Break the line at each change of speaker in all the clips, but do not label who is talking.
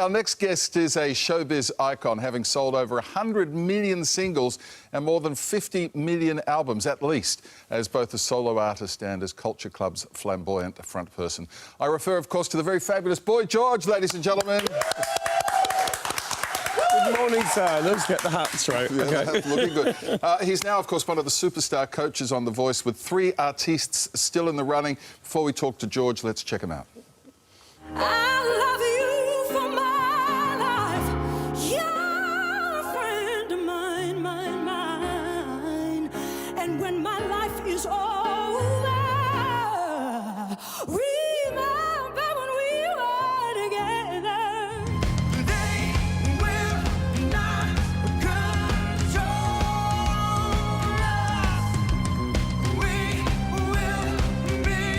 Our next guest is a showbiz icon, having sold over 100 million singles and more than 50 million albums, at least, as both a solo artist and as Culture Club's flamboyant frontperson. I refer, of course, to the very fabulous Boy George, ladies and gentlemen.
Good morning, sir. Let's get the hat straight.
Yeah,
okay.
Looking good. He's now, of course, one of the superstar coaches on The Voice, with 3 artistes still in the running. Before we talk to George, let's check him out.
I love you for my life. You're a friend of mine, mine. And when my life is over, remember when we were together. They will not control us. We will be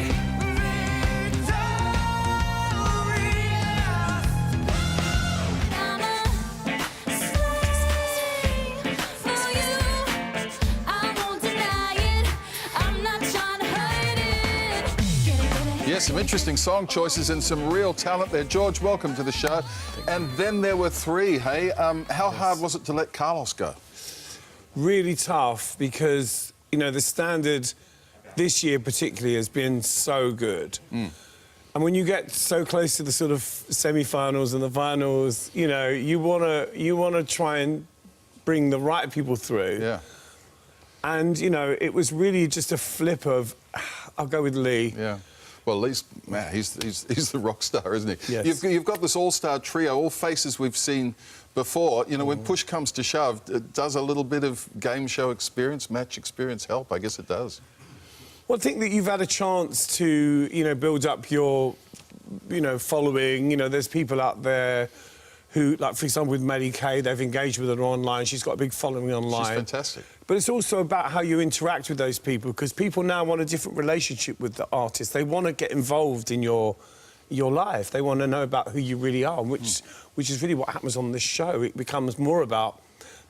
Yes, some interesting song choices and some real talent there. George, welcome to the show. And then there were 3, hey? How hard was it to let Carlos go?
Really tough because, you know, the standard this year particularly has been so good. And when you get so close to the sort of semi-finals and the finals, you know, you wanna try and bring the right people through.
Yeah.
And, you know, it was really just a flip of, I'll go with Lee.
Yeah. Well, Lee's, man, he's the rock star, isn't he?
Yes.
You've got this all-star trio, all faces we've seen before. You know, when push comes to shove, does a little bit of game show experience, match experience help? I guess it does.
Well, I think that you've had a chance to, you know, build up your, you know, following. You know, there's people out there who, like, for example, with Maddie Kay, they've engaged with her online. She's got a big following online.
She's fantastic.
But it's also about how you interact with those people, because people now want a different relationship with the artist. They want to get involved in your life. They want to know about who you really are, which is really what happens on this show. It becomes more about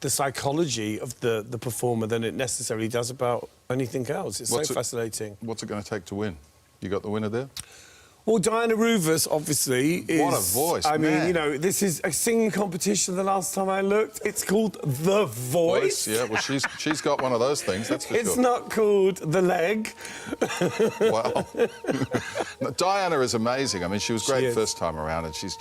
the psychology of the performer than it necessarily does about anything else. It's so fascinating.
What's it going to take to win? You got the winner there?
Well, Diana Rouvas, obviously, is...
What a voice,
I
man.
mean, you know, this is a singing competition the last time I looked. It's called The Voice.
Yeah, well, she's got one of those things, that's for sure.
It's not called The Leg.
Wow. Diana is amazing. I mean, she was great
is.
first time around, and she's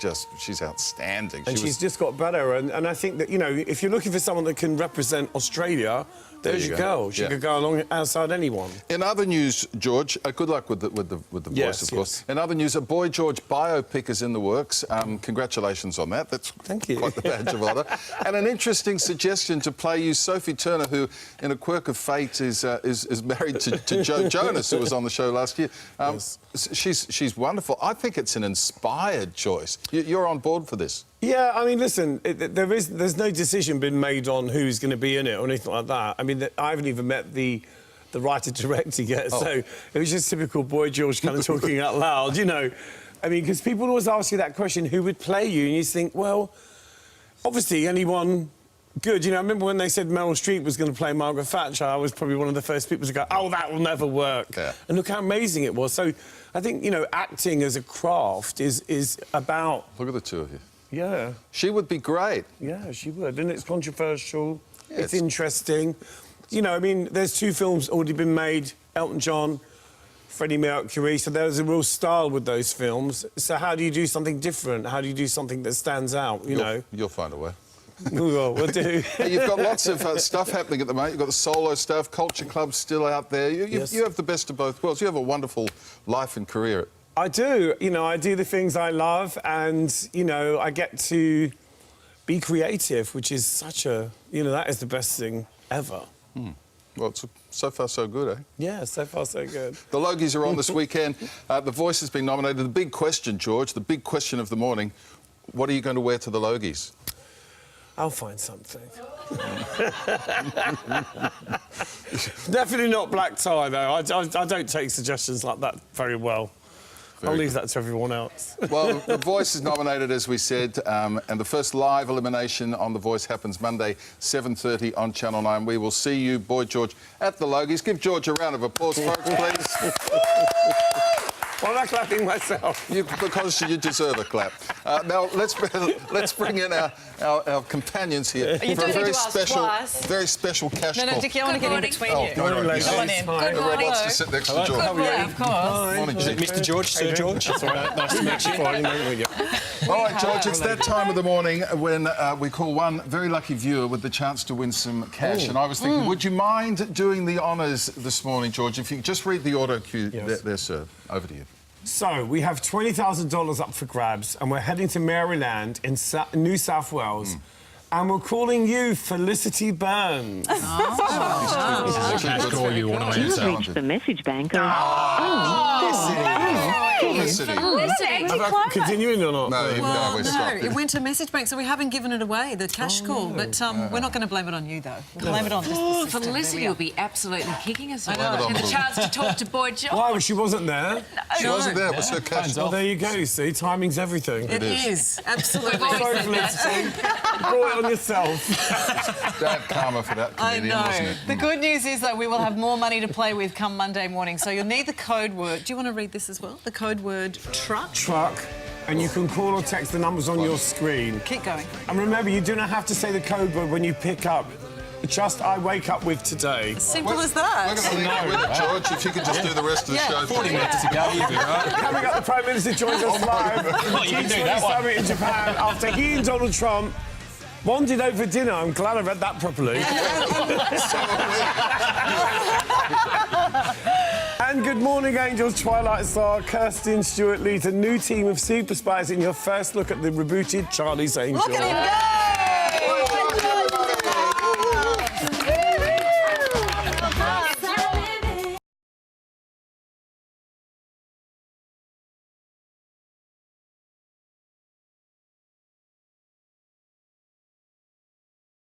outstanding.
And she's just got better. And I think that, you know, if you're looking for someone that can represent Australia, there's your girl. She could go along outside anyone.
In other news, George, good luck with the Voice,
Yes,
of course.
yes.
In other news, a Boy George biopic is in the works. Congratulations on that. That's
Thank you.
quite the badge of honour. And an interesting suggestion to play you, Sophie Turner, who, in a quirk of fate, is married to Joe Jonas, who was on the show last year.
Yes.
She's wonderful. I think it's an inspired choice. You're on board for this?
Yeah, I mean, listen, there's no decision been made on who's going to be in it or anything like that. I mean, I haven't even met the writer-director yet, so it was just typical Boy George kind of talking out loud, you know. I mean, because people always ask you that question, who would play you? And you think, well, obviously anyone good. You know, I remember when they said Meryl Streep was going to play Margaret Thatcher, I was probably one of the first people to go, oh, that will never work.
Yeah.
And look how amazing it was. So I think, you know, acting as a craft is about...
Look at the two of you.
Yeah.
She would be great.
Yeah, she would. And it's controversial.
Yeah,
it's interesting. You know, I mean, there's 2 films already been made, Elton John, Freddie Mercury, so there's a real style with those films. So how do you do something different? How do you do something that stands out, you know?
You'll find a way.
We'll do.
Hey, you've got lots of stuff happening at the moment. You've got the solo stuff, Culture Club's still out there. You have the best of both worlds. You have a wonderful life and career.
I do. You know, I do the things I love and, you know, I get to be creative, which is such a... You know, that is the best thing ever.
Well, so far so good, eh?
Yeah, so far so good.
The Logies are on this weekend. The Voice has been nominated. The big question, George, the big question of the morning, what are you going to wear to the Logies?
I'll find something. Definitely not black tie, though. I don't take suggestions like that very well. I'll leave that to everyone else.
Well, The Voice is nominated, as we said, and the first live elimination on The Voice happens Monday, 7:30 on Channel 9. We will see you, Boy George, at the Logies. Give George a round of applause, folks, please.
Why am I clapping myself?
Because you deserve a clap. Now let's bring in our companions here
You
for
don't
a
need to ask twice.
very special cash
No,
call.
Dicky, I want to get in between
Oh,
you.
no, no,
ladies.
Come on in.
Hi.
Good
Everyone
morning.
wants to sit next to George.
Yeah, of course.
Morning, Chief.
Mr. George, Sir George.
That's all right. Nice to meet you.
All right, George, it's that time of the morning when we call one very lucky viewer with the chance to win some cash. And I was thinking, would you mind doing the honours this morning, George? If you could just read the auto cue there, sir. Over to you.
So, we have $20,000 up for grabs, and we're heading to Maryland in New South Wales. And we're calling you Felicity Burns.
Cash call you want to
You've
answer.
reached the message bank of...
Felicity.
Continuing or not?
No,
Well,
we're
no,
stopped.
it went to message bank, so we haven't given it away, the cash call. But we're not going to blame it on you, though. We'll blame it on just the system.
Felicity
There
will
we
be absolutely kicking us all.
know.
And the chance to talk to Boy George.
Why? Well, she wasn't there.
She wasn't there. It was her cash.
Well, there you go. See, timing's everything.
are. It is, absolutely.
Sorry, Felicity. Brought it on yourself.
Bad karma for that
I
comedian, wasn't
know.
it?
The good news is that we will have more money to play with come Monday morning. So you'll need the code word. Do you want to read this as well? The code word truck.
Truck, and you can call or text the numbers on your screen.
Keep going.
And remember, you do not have to say the code word when you pick up. Just I wake up with today.
Simple as
We're
that.
going to leave it with it, George. If you could just do the rest of the show.
40 minutes to go, you'll be right.
Coming up, the Prime Minister joins us live from the
you can do
G20
that one.
summit in Japan after he and Donald Trump bonded over dinner. I'm glad I read that properly. And good morning, Angels, Twilight Star, Kirsten Stewart leads a new team of super spies in your first look at the rebooted Charlie's Angels.
Look at him go!